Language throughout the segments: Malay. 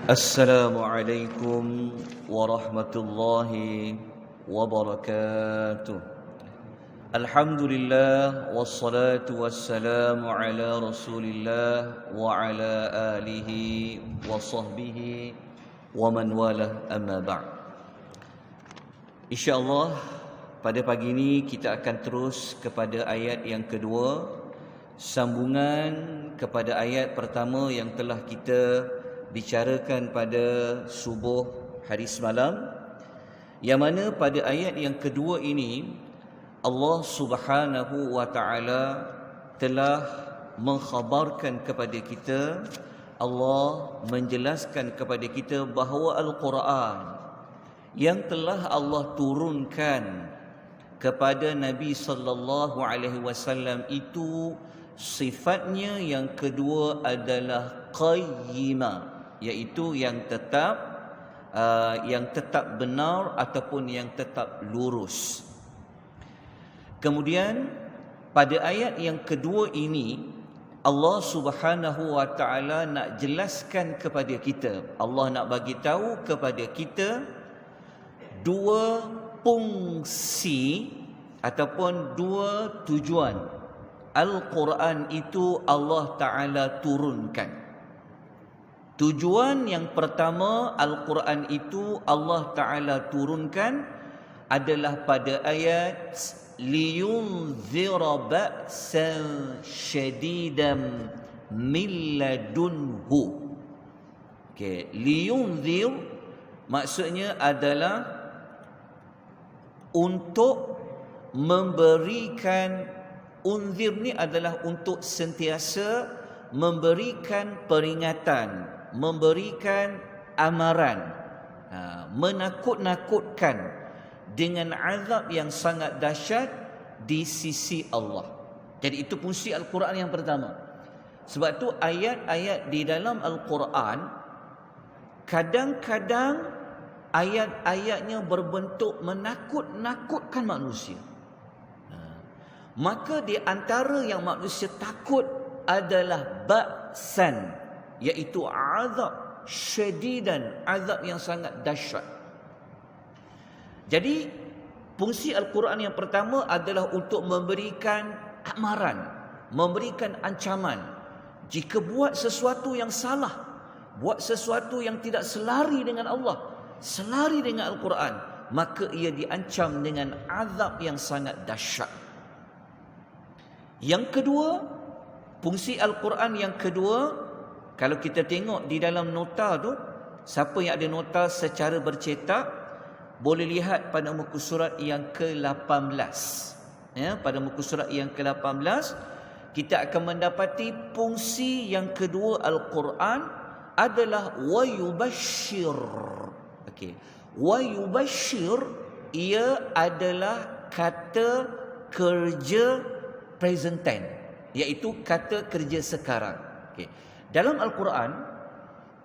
Assalamualaikum warahmatullahi wabarakatuh. Alhamdulillah wassalatu wassalamu ala Rasulillah wa ala alihi wa sahbihi wa man walah, amma ba'd. InsyaAllah pada pagi ini kita akan terus kepada ayat yang kedua, sambungan kepada ayat pertama yang telah kita bicarakan pada subuh hari semalam, yang mana pada ayat yang kedua ini Allah Subhanahu wa taala telah mengkhabarkan kepada kita, Allah menjelaskan kepada kita bahawa Al-Quran yang telah Allah turunkan kepada Nabi sallallahu alaihi wasallam itu sifatnya yang kedua adalah qayyimah, iaitu yang tetap benar ataupun yang tetap lurus. Kemudian pada ayat yang kedua ini Allah Subhanahu wa taala nak jelaskan kepada kita, Allah nak bagi tahu kepada kita dua fungsi ataupun dua tujuan Al-Quran itu Allah Ta'ala turunkan. Tujuan yang pertama Al-Quran itu Allah Ta'ala turunkan adalah pada ayat liyunzira ba'san syadidan min ladunhu. Okey, liyunzir maksudnya adalah untuk memberikan, unzir ni adalah untuk sentiasa memberikan peringatan, memberikan amaran, menakut-nakutkan dengan azab yang sangat dahsyat di sisi Allah. Jadi itu fungsi Al-Quran yang pertama. Sebab tu ayat-ayat di dalam Al-Quran kadang-kadang ayat-ayatnya berbentuk menakut-nakutkan manusia. Maka di antara yang manusia takut adalah ba'san, iaitu azab syadidan, azab yang sangat dahsyat. Jadi fungsi Al-Quran yang pertama adalah untuk memberikan amaran, memberikan ancaman. Jika buat sesuatu yang salah, buat sesuatu yang tidak selari dengan Allah, selari dengan Al-Quran, maka ia diancam dengan azab yang sangat dahsyat. Yang kedua, fungsi Al-Quran yang kedua, kalau kita tengok di dalam nota tu, siapa yang ada nota secara bercetak boleh lihat pada muka surat yang ke-18. Ya, pada muka surat yang ke-18 kita akan mendapati fungsi yang kedua Al-Quran adalah wa yubashshir. Okey, wa yubashshir ia adalah kata kerja present tense, iaitu kata kerja sekarang. Okay. Dalam Al-Quran,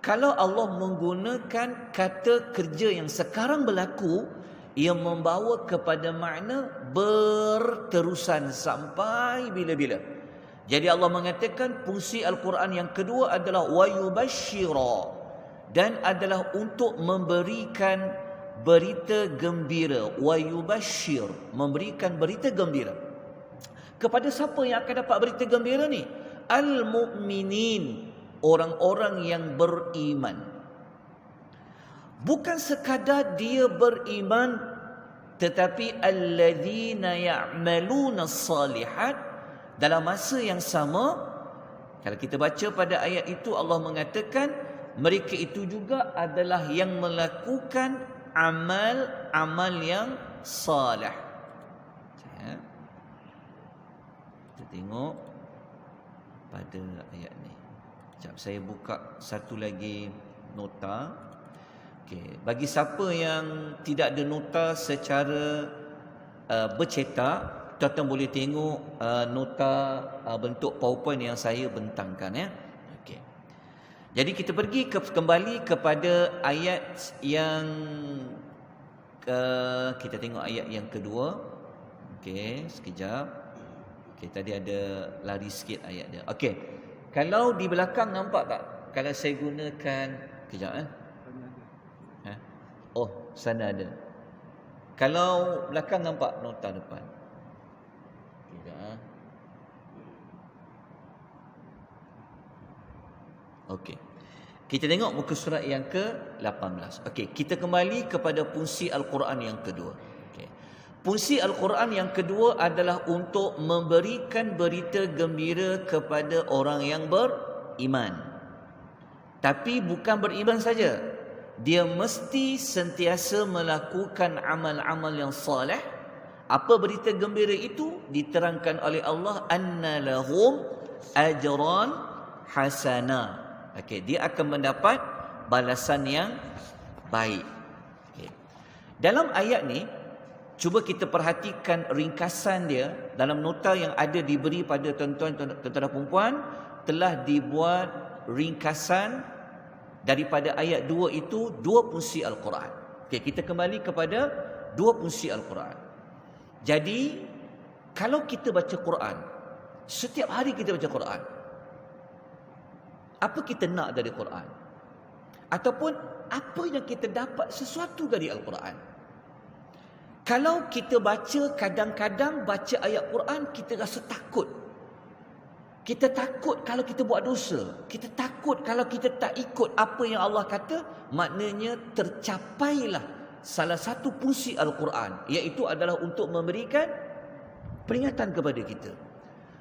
kalau Allah menggunakan kata kerja yang sekarang berlaku, ia membawa kepada makna berterusan sampai bila-bila. Jadi Allah mengatakan fungsi Al-Quran yang kedua adalah wa yubashshira, dan adalah untuk memberikan berita gembira. Wa yubashshir, memberikan berita gembira. Kepada siapa yang akan dapat berita gembira ni? Al-mu'minin, orang-orang yang beriman. Bukan sekadar dia beriman, tetapi alladzina ya'maluna as-salihat. Dalam masa yang sama, kalau kita baca pada ayat itu, Allah mengatakan mereka itu juga adalah yang melakukan amal-amal yang salih. Kita tengok pada ayat ni. Sekejap saya buka satu lagi nota. Okey, bagi siapa yang tidak ada nota secara bercetak, tuan-tuan boleh tengok nota bentuk PowerPoint yang saya bentangkan, ya. Okey. Jadi kita pergi kembali kepada ayat yang kita tengok ayat yang kedua. Okey, sekejap. Okey, tadi ada lari sikit ayat dia. Okey. Kalau di belakang nampak tak? Kalau saya gunakan, Kejap Oh, sana ada. Kalau belakang nampak nota depan. Kejap Okey. Kita tengok muka surat yang ke-18. Okey, kita kembali kepada fungsi Al-Quran yang kedua. Okey. Fungsi Al-Quran yang kedua adalah untuk memberikan berita gembira kepada orang yang beriman. Tapi bukan beriman saja. Dia mesti sentiasa melakukan amal-amal yang soleh. Apa berita gembira itu? Diterangkan oleh Allah, anna lahum ajran hasana. Okey, dia akan mendapat balasan yang baik. Okey. Dalam ayat ni, cuba kita perhatikan ringkasan dia dalam nota yang ada diberi pada tuan-tuan dan puan-puan, telah dibuat ringkasan daripada ayat 2 itu, dua fungsi Al-Quran. Okey, kita kembali kepada dua fungsi Al-Quran. Jadi, kalau kita baca Quran, setiap hari kita baca Quran, apa kita nak dari Quran? Ataupun apa yang kita dapat sesuatu dari Al-Quran? Kalau kita baca, kadang-kadang baca ayat Quran, kita rasa takut. Kita takut kalau kita buat dosa. Kita takut kalau kita tak ikut apa yang Allah kata. Maknanya tercapailah salah satu fungsi Al-Quran, iaitu adalah untuk memberikan peringatan kepada kita.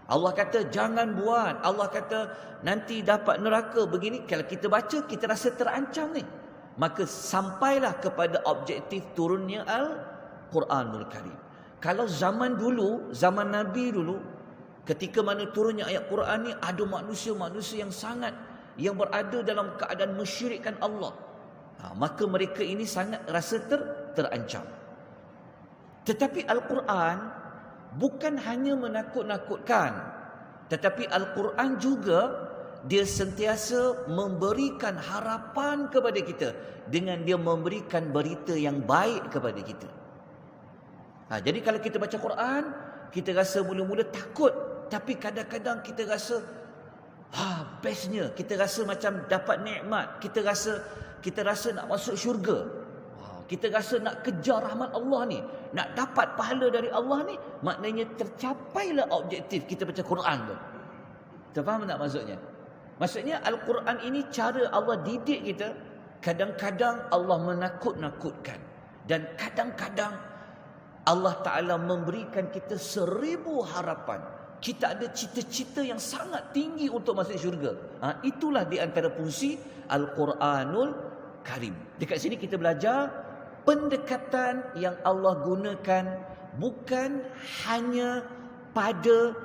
Allah kata jangan buat, Allah kata nanti dapat neraka begini. Kalau kita baca, kita rasa terancam ni. Maka sampailah kepada objektif turunnya Al-Quranul Karim. Kalau zaman dulu, zaman Nabi dulu, ketika mana turunnya ayat Quran ni, ada manusia-manusia yang berada dalam keadaan mensyirikkan Allah. Maka mereka ini sangat rasa terancam. Tetapi Al-Quran bukan hanya menakut-nakutkan, tetapi Al-Quran juga dia sentiasa memberikan harapan kepada kita dengan dia memberikan berita yang baik kepada kita. Jadi kalau kita baca Quran, kita rasa mula-mula takut, tapi kadang-kadang kita rasa bestnya, kita rasa macam dapat nikmat, kita rasa nak masuk syurga. Kita rasa nak kejar rahmat Allah ni, nak dapat pahala dari Allah ni, maknanya tercapailah objektif kita baca Quran tu. Terfaham tak maksudnya? Maksudnya Al-Quran ini cara Allah didik kita. Kadang-kadang Allah menakut-nakutkan, dan kadang-kadang Allah Ta'ala memberikan kita 1000 harapan. Kita ada cita-cita yang sangat tinggi untuk masuk syurga. Itulah di antara fungsi Al-Quranul Karim. Dekat sini kita belajar pendekatan yang Allah gunakan bukan hanya pada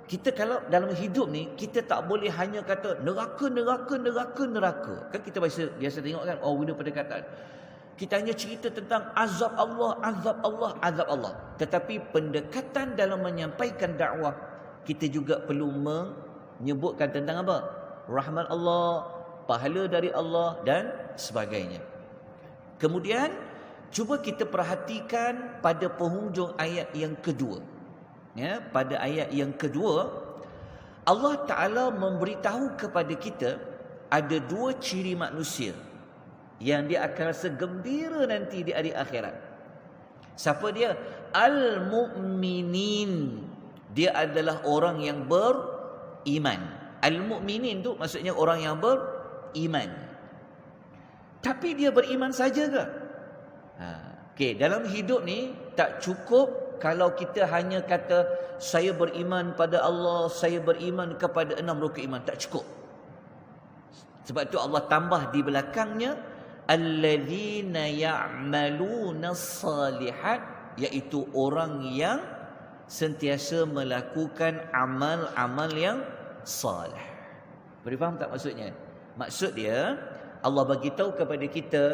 kita. Kalau dalam hidup ni, kita tak boleh hanya kata neraka. Kan kita biasa tengok kan, guna pendekatan. Kita hanya cerita tentang azab Allah. Tetapi pendekatan dalam menyampaikan dakwah, kita juga perlu menyebutkan tentang apa? Rahmat Allah, pahala dari Allah dan sebagainya. Kemudian cuba kita perhatikan pada penghujung ayat yang kedua. Pada ayat yang kedua, Allah Ta'ala memberitahu kepada kita ada dua ciri manusia yang dia akan rasa gembira nanti di hari akhirat. Siapa dia? Al-mu'minin. Dia adalah orang yang beriman. Al-mu'minin tu maksudnya orang yang beriman. Tapi dia beriman saja ke? Dalam hidup ni tak cukup kalau kita hanya kata saya beriman pada Allah, saya beriman kepada 6 rukun iman. Tak cukup. Sebab itu Allah tambah di belakangnya alladzina ya'malunas salihat, iaitu orang yang sentiasa melakukan amal-amal yang salih. Boleh faham tak maksudnya? Maksud dia, Allah bagi tahu kepada kita,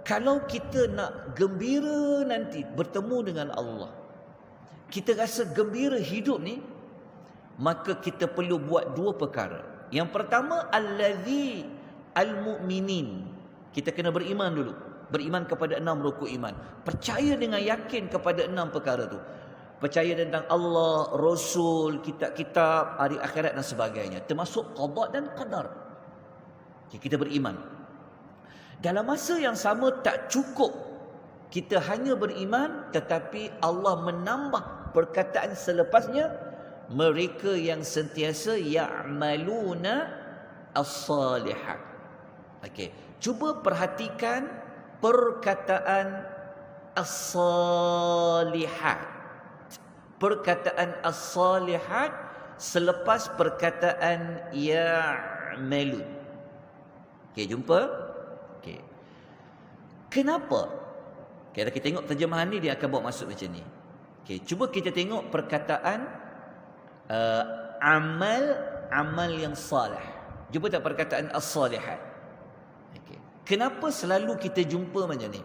kalau kita nak gembira nanti bertemu dengan Allah, kita rasa gembira hidup ni, maka kita perlu buat dua perkara. Yang pertama, allazi al-mu'minin. Kita kena beriman dulu. Beriman kepada 6 rukun iman. Percaya dengan yakin kepada 6 perkara tu. Percaya tentang Allah, Rasul, kitab-kitab, hari akhirat dan sebagainya. Termasuk qada dan qadar. Kita beriman. Dalam masa yang sama tak cukup kita hanya beriman, tetapi Allah menambah perkataan selepasnya, mereka yang sentiasa ya'maluna as-salihat. Okey, cuba perhatikan perkataan as-salihat. Perkataan as-salihat selepas perkataan ya'malun. Okey, jumpa? Okey. Kenapa? Kalau kita tengok terjemahan ni, dia akan bawa masuk macam ni. Okey, cuba kita tengok perkataan amal yang salih. Jumpa tak perkataan as-salihat? Okey. Kenapa selalu kita jumpa macam ni?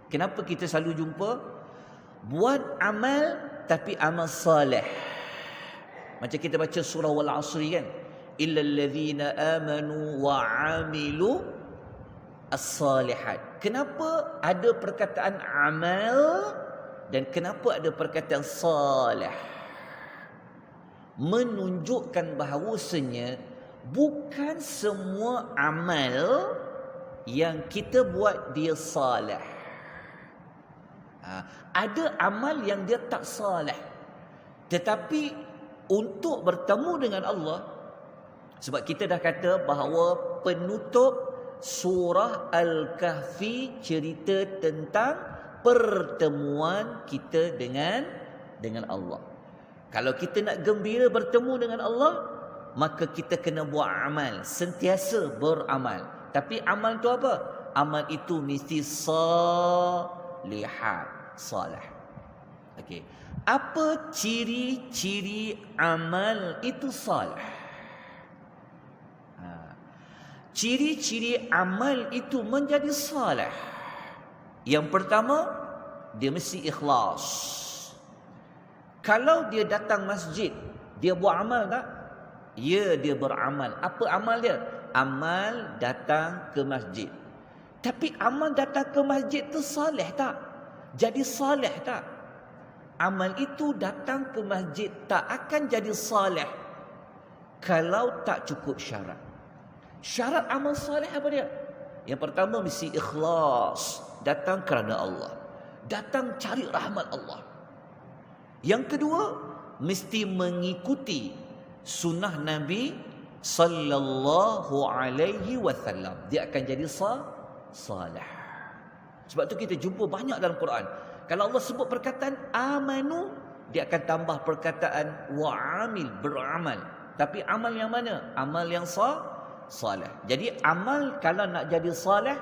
Kenapa kita selalu jumpa buat amal tapi amal salih? Macam kita baca surah Wal Asri kan? Illal ladzina amanu wa amilu as-salihat. Kenapa ada perkataan amal dan kenapa ada perkataan salih? Menunjukkan bahawasanya bukan semua amal yang kita buat dia salih. Ada amal yang dia tak salih, tetapi untuk bertemu dengan Allah, sebab kita dah kata bahawa penutup surah Al-Kahfi cerita tentang pertemuan kita dengan Allah. Kalau kita nak gembira bertemu dengan Allah, maka kita kena buat amal, sentiasa beramal. Tapi amal tu apa? Amal itu mesti salihat, salih. Okey. Apa ciri-ciri amal itu salih? Ciri-ciri amal itu menjadi salih. Yang pertama, dia mesti ikhlas. Kalau dia datang masjid, dia buat amal tak? Ya, dia beramal. Apa amal dia? Amal datang ke masjid. Tapi amal datang ke masjid tu salih tak? Jadi salih tak? Amal itu datang ke masjid tak akan jadi salih kalau tak cukup syarat. Syarat amal salih apa dia? Yang pertama mesti ikhlas, datang kerana Allah, datang cari rahmat Allah. Yang kedua, mesti mengikuti sunnah Nabi sallallahu alaihi wasallam. Dia akan jadi salih. Sebab tu kita jumpa banyak dalam Quran. Kalau Allah sebut perkataan amanu, dia akan tambah perkataan wa'amil, beramal. Tapi amal yang mana? Amal yang salih. Jadi amal kalau nak jadi salih,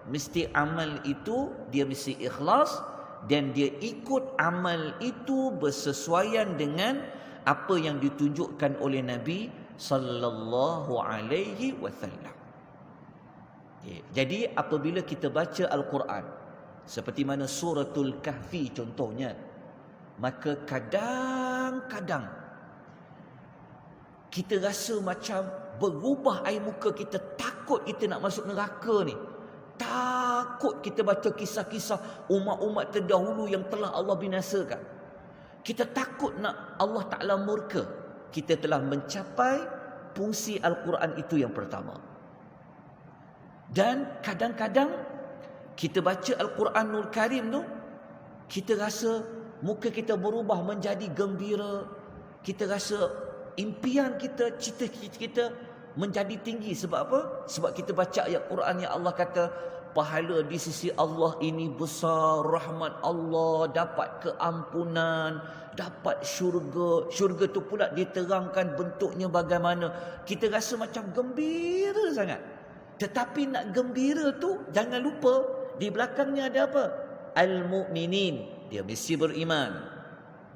mesti amal itu dia mesti ikhlas dan dia ikut amal itu bersesuaian dengan apa yang ditunjukkan oleh Nabi sallallahu alaihi wasallam. Jadi apabila kita baca Al-Quran seperti mana suratul Kahfi contohnya, maka kadang-kadang kita rasa macam berubah air muka kita, takut kita nak masuk neraka ni. Takut kita baca kisah-kisah umat-umat terdahulu yang telah Allah binasakan. Kita takut nak Allah Ta'ala murka. Kita telah mencapai fungsi Al-Quran itu yang pertama. Dan kadang-kadang kita baca Al-Quranul Karim tu, kita rasa muka kita berubah menjadi gembira. Kita rasa impian kita, cita-cita kita menjadi tinggi. Sebab apa? Sebab kita baca ayat Quran yang Allah kata pahala di sisi Allah ini besar, rahmat Allah, dapat keampunan, dapat syurga. Syurga tu pula diterangkan bentuknya bagaimana. Kita rasa macam gembira sangat. Tetapi nak gembira tu jangan lupa di belakangnya ada apa? Al-mu'minin. Dia mesti beriman.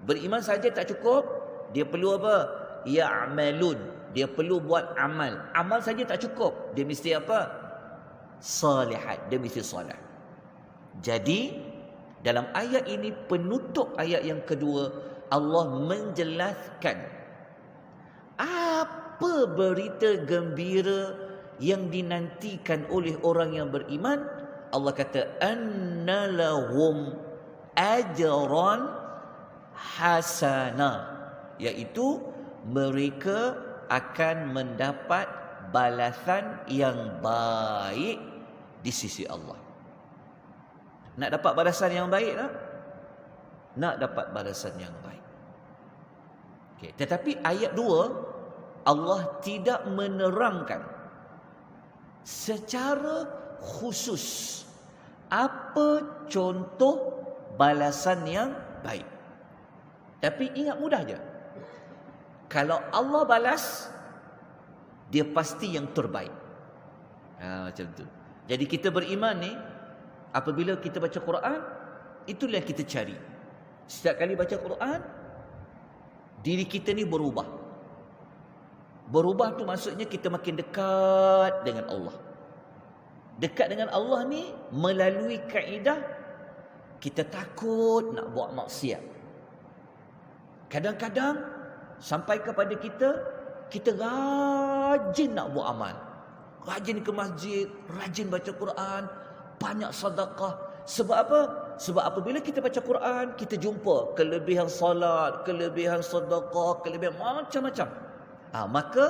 Beriman saja tak cukup. Dia perlu apa? Ya'malun. Dia perlu buat amal. Amal saja tak cukup. Dia mesti apa? Salihat. Dia mesti salih. Jadi dalam ayat ini, penutup ayat yang kedua, Allah menjelaskan apa berita gembira yang dinantikan oleh orang yang beriman. Allah kata annalahum ajran hasana, iaitu mereka akan mendapat balasan yang baik di sisi Allah. Nak dapat balasan yang baik tak? Nak dapat balasan yang baik. Okay. Tetapi ayat 2, Allah tidak menerangkan secara khusus apa contoh balasan yang baik. Tapi ingat mudah je. Kalau Allah balas, dia pasti yang terbaik. Macam tu. Jadi kita beriman ni, apabila kita baca Quran, itulah yang kita cari. Setiap kali baca Quran, diri kita ni berubah. Berubah tu maksudnya kita makin dekat dengan Allah. Dekat dengan Allah ni melalui kaedah kita takut nak buat maksiat. Kadang-kadang sampai kepada kita rajin nak buat amal. Rajin ke masjid, rajin baca Quran, banyak sedekah. Sebab apa? Sebab apabila kita baca Quran, kita jumpa kelebihan salat, kelebihan sedekah, kelebihan macam-macam. Maka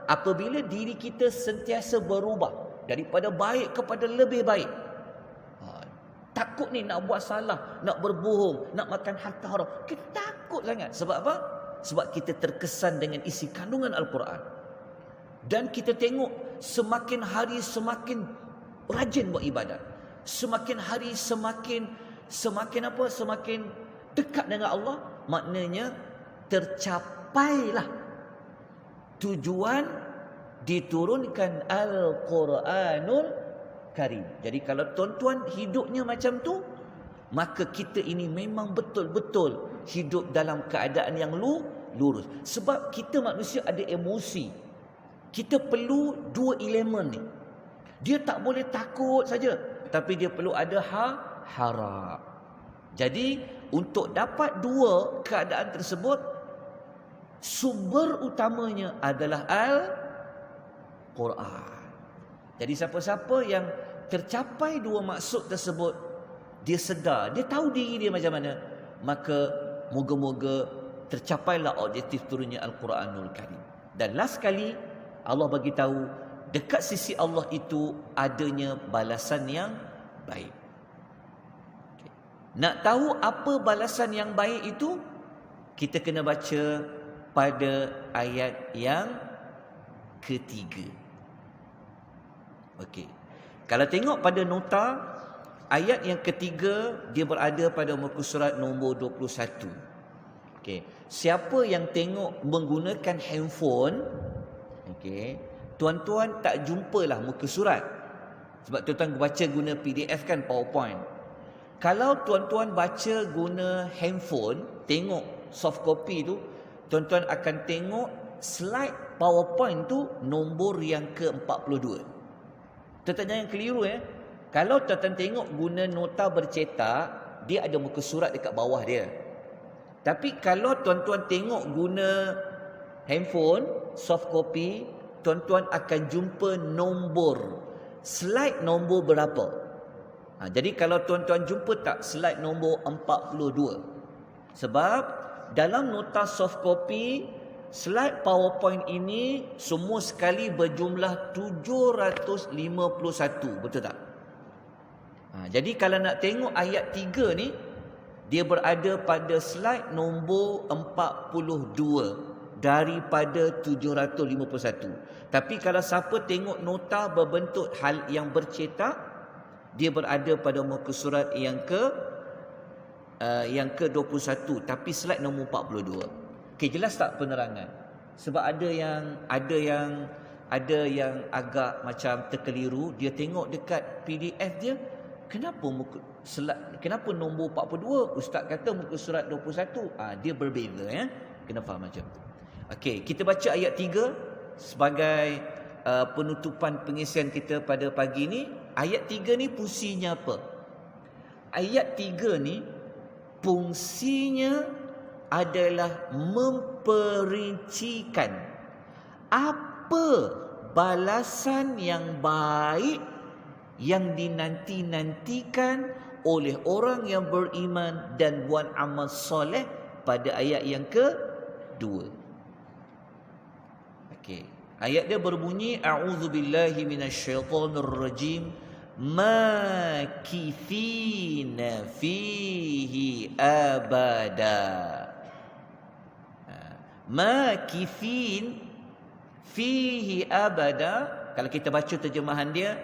apabila diri kita sentiasa berubah daripada baik kepada lebih baik, takut ni nak buat salah, nak berbohong, nak makan harta haram, kita takut sangat. Sebab apa? Sebab kita terkesan dengan isi kandungan Al-Quran. Dan kita tengok semakin hari semakin rajin buat ibadat. Semakin hari semakin dekat dengan Allah. Maknanya tercapailah tujuan diturunkan Al-Quranul Karim. Jadi kalau tuan-tuan hidupnya macam tu, maka kita ini memang betul-betul hidup dalam keadaan yang lurus. Sebab kita manusia ada emosi. Kita perlu dua elemen ni. Dia tak boleh takut saja, tapi dia perlu ada harap. Jadi untuk dapat dua keadaan tersebut, sumber utamanya adalah Al-Quran. Jadi siapa-siapa yang tercapai dua maksud tersebut, dia sedar, dia tahu diri dia macam mana, maka moga-moga tercapailah objektif turunnya Al-Quranul Karim. Dan last sekali Allah bagi tahu, dekat sisi Allah itu adanya balasan yang baik. Okay. Nak tahu apa balasan yang baik itu, kita kena baca pada ayat yang ketiga. Okey. Kalau tengok pada nota, ayat yang ketiga dia berada pada muka surat nombor 21. Okey. Siapa yang tengok menggunakan handphone, okey, tuan-tuan tak jumpalah muka surat. Sebab tuan-tuan baca guna PDF kan, PowerPoint. Kalau tuan-tuan baca guna handphone, tengok soft copy tu, tuan-tuan akan tengok slide PowerPoint tu nombor yang ke-42. Tuan-tuan jangan keliru ya. Kalau tuan-tuan tengok guna nota bercetak, dia ada muka surat dekat bawah dia. Tapi kalau tuan-tuan tengok guna handphone, soft copy, tuan-tuan akan jumpa nombor. Slide nombor berapa? Jadi kalau tuan-tuan jumpa tak slide nombor 42? Sebab dalam nota soft copy, slide PowerPoint ini semua sekali berjumlah 751. Betul tak? Jadi kalau nak tengok ayat 3 ni, dia berada pada slide nombor 42 daripada 751. Tapi kalau siapa tengok nota berbentuk hal yang bercetak, dia berada pada muka surat yang ke-21, tapi slide nombor 42. Okey, jelas tak penerangan? Sebab ada yang agak macam terkeliru, dia tengok dekat PDF dia, kenapa nombor 42? Ustaz kata muka surat 21. Dia berbeza ya. Kena faham macam tu. Okey, kita baca ayat 3 sebagai penutupan pengisian kita pada pagi ni. Ayat 3 ni fungsinya apa? Ayat 3 ni fungsinya adalah memperincikan apa balasan yang baik yang dinanti-nantikan oleh orang yang beriman dan buat amal soleh pada ayat yang ke-2. Okey. Ayat dia berbunyi, a'udzubillahi minasyaitonirrajim, makithina fihi abada. Makithin fihi abada, kalau kita baca terjemahan dia,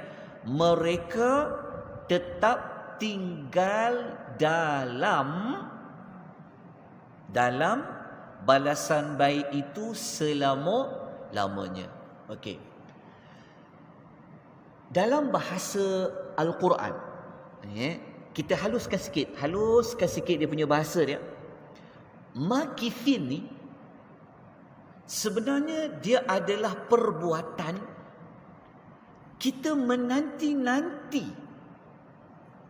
mereka tetap tinggal dalam balasan baik itu selama-lamanya. Okey. Dalam bahasa Al-Quran, kita haluskan sikit dia punya bahasa dia. Makithin ni sebenarnya dia adalah perbuatan kita menanti-nanti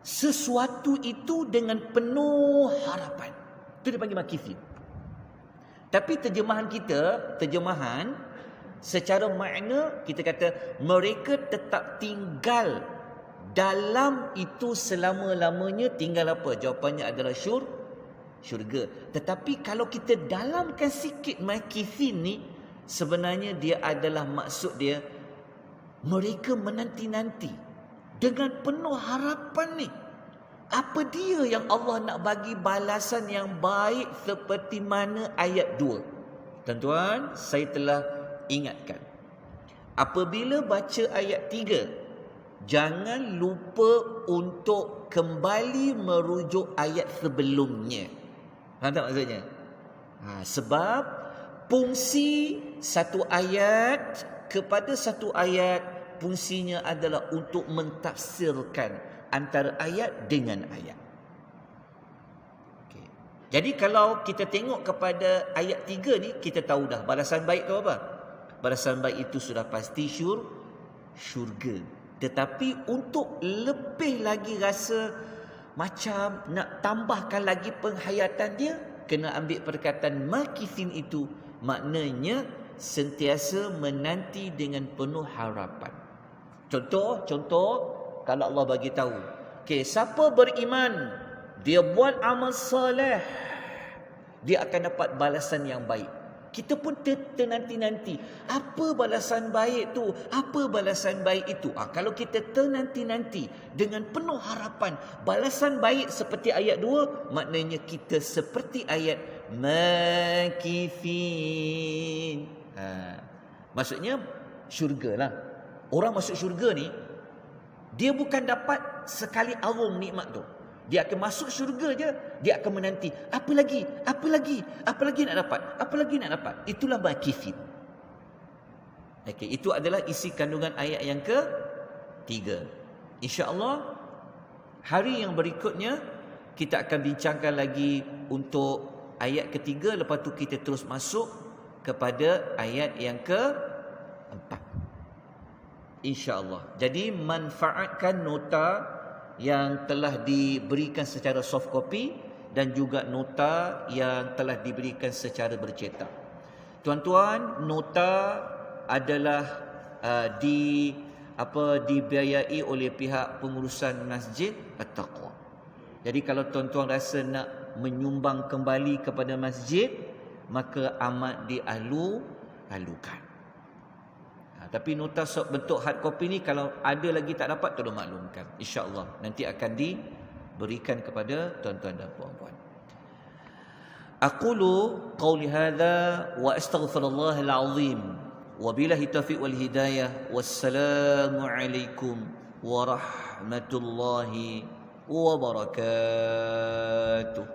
sesuatu itu dengan penuh harapan. Itu dipanggil makithin. Tapi terjemahan secara makna kita kata mereka tetap tinggal dalam itu selama-lamanya. Tinggal apa? Jawapannya adalah syurga. Tetapi kalau kita dalamkan sikit makithin ni, sebenarnya dia adalah maksud dia mereka menanti-nanti dengan penuh harapan ni. Apa dia yang Allah nak bagi balasan yang baik seperti mana ayat 2. Tuan-tuan, saya telah ingatkan, apabila baca ayat 3, jangan lupa untuk kembali merujuk ayat sebelumnya. Faham tak maksudnya? Sebab fungsi satu ayat kepada satu ayat, fungsinya adalah untuk mentafsirkan antara ayat dengan ayat. Okay. Jadi kalau kita tengok kepada ayat 3 ni, kita tahu dah balasan baik tu apa? Balasan baik itu sudah pasti syurga. Tetapi untuk lebih lagi rasa macam nak tambahkan lagi penghayatan dia, kena ambil perkataan makithin itu, maknanya sentiasa menanti dengan penuh harapan. Contoh kalau Allah bagi tahu, okey, siapa beriman, dia buat amal soleh, dia akan dapat balasan yang baik. Kita pun ternanti-nanti, apa balasan baik tu? Apa balasan baik itu? Kalau kita ternanti-nanti dengan penuh harapan balasan baik seperti ayat 2, maknanya kita seperti ayat makithin. Maksudnya syurga lah. Orang masuk syurga ni, dia bukan dapat sekali arum nikmat tu. Dia akan masuk syurga je, dia akan menanti, apa lagi nak dapat. Itulah makithin. Okey, itu adalah isi kandungan ayat yang ke-3. Insya-Allah hari yang berikutnya kita akan bincangkan lagi untuk ayat ke-3, lepas tu kita terus masuk kepada ayat yang ke-4. Insya-Allah. Jadi manfaatkan nota yang telah diberikan secara soft copy dan juga nota yang telah diberikan secara bercetak. Tuan-tuan, nota adalah dibiayai oleh pihak pengurusan Masjid At-Taqwa. Jadi kalau tuan-tuan rasa nak menyumbang kembali kepada masjid, maka amat dialu-alukan. Tapi nota bentuk hard copy ni kalau ada lagi tak dapat, tolong maklumkan. InsyaAllah nanti akan diberikan kepada tuan-tuan dan puan-puan. Aqulu qawli hadha wa astaghfirullahal azim. Wabillahi taufiq wal hidayah. Wassalamu alaikum warahmatullahi wabarakatuh.